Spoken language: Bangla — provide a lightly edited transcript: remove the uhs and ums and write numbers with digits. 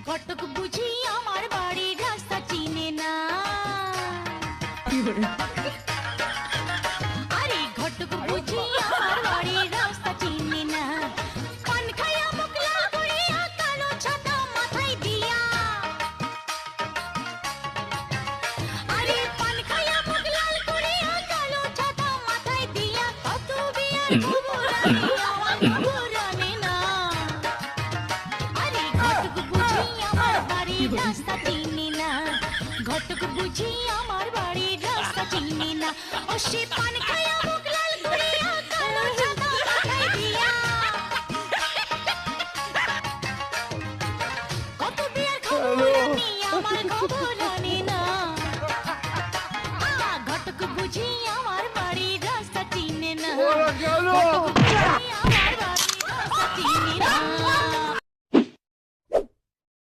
ঘটক বুঝি আমার বাড়ির রাস্তা চিনে না। আরে ঘটক বুঝি আমার বাড়ির রাস্তা চিনে না। পান খায়া মুখ লাল করিয়া কালো ছাতা মাথায় দিয়া। আরে পান খায়া মুখ লাল করিয়া কালো ছাতা মাথায় দিয়া। কত বিয়ার খবর আনে আমার খবর আনে না। আরে ঘটক বুঝি আমার বাড়ির রাস্তা চিনে না। ঘটক বুঝি আমার বাড়ির রাস্তা চিনে না। ও সে পান খায়া মুখ লাল করিয়া কালো ছাতা মাথায় দিয়া। কত বিয়ার খবর আনি আমার খবর